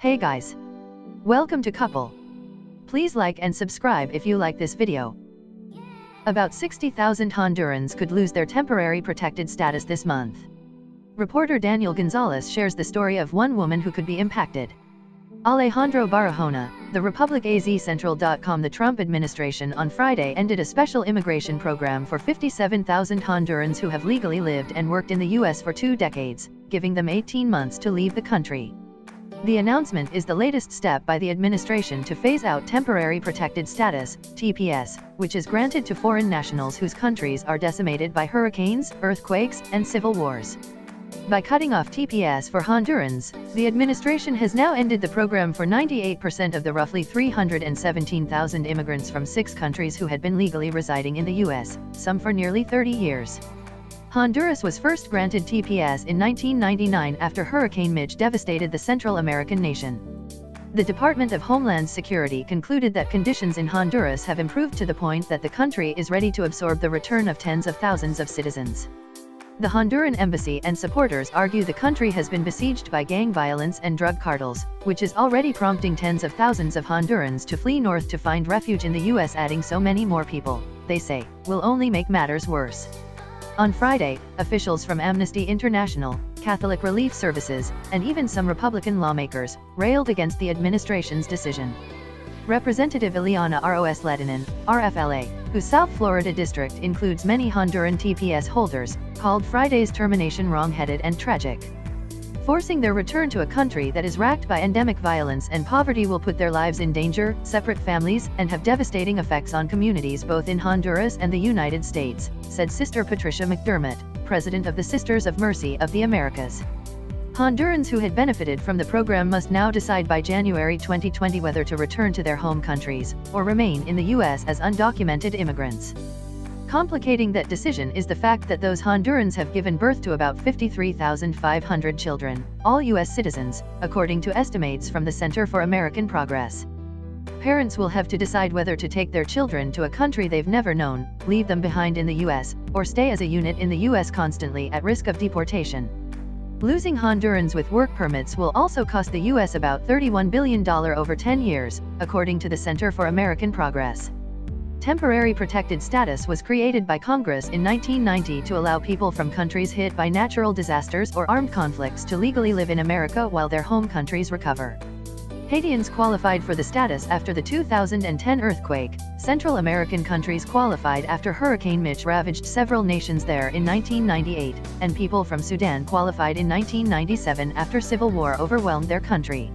Hey guys! Welcome to Couple. Please like and subscribe if you like this video. About 60,000 Hondurans could lose their temporary protected status this month. Reporter Daniel Gonzalez shares the story of one woman who could be impacted. Alejandro Barahona, the RepublicAZCentral.com. The Trump administration on Friday ended a special immigration program for 57,000 Hondurans who have legally lived and worked in the U.S. for 2 decades, giving them 18 months to leave the country. The announcement is the latest step by the administration to phase out temporary protected status, TPS, which is granted to foreign nationals whose countries are decimated by hurricanes, earthquakes, and civil wars. By cutting off TPS for Hondurans, the administration has now ended the program for 98% of the roughly 317,000 immigrants from 6 countries who had been legally residing in the U.S., some for nearly 30 years. Honduras was first granted TPS in 1999 after Hurricane Mitch devastated the Central American nation. The Department of Homeland Security concluded that conditions in Honduras have improved to the point that the country is ready to absorb the return of tens of thousands of citizens. The Honduran embassy and supporters argue the country has been besieged by gang violence and drug cartels, which is already prompting tens of thousands of Hondurans to flee north to find refuge in the U.S. Adding so many more people, they say, will only make matters worse. On Friday, officials from Amnesty International, Catholic Relief Services, and even some Republican lawmakers railed against the administration's decision. Representative Ileana Ros Ledinen, RFLA, whose South Florida district includes many Honduran TPS holders, called Friday's termination wrong-headed and tragic. Forcing their return to a country that is racked by endemic violence and poverty will put their lives in danger, separate families, and have devastating effects on communities both in Honduras and the United States, said Sister Patricia McDermott, president of the Sisters of Mercy of the Americas. Hondurans who had benefited from the program must now decide by January 2020 whether to return to their home countries, or remain in the U.S. as undocumented immigrants. Complicating that decision is the fact that those Hondurans have given birth to about 53,500 children, all U.S. citizens, according to estimates from the Center for American Progress. Parents will have to decide whether to take their children to a country they've never known, leave them behind in the U.S., or stay as a unit in the U.S. constantly at risk of deportation. Losing Hondurans with work permits will also cost the U.S. about $31 billion over 10 years, according to the Center for American Progress. Temporary protected status was created by Congress in 1990 to allow people from countries hit by natural disasters or armed conflicts to legally live in America while their home countries recover. Haitians qualified for the status after the 2010 earthquake. Central American countries qualified after Hurricane Mitch ravaged several nations there in 1998, and people from Sudan qualified in 1997 after civil war overwhelmed their country.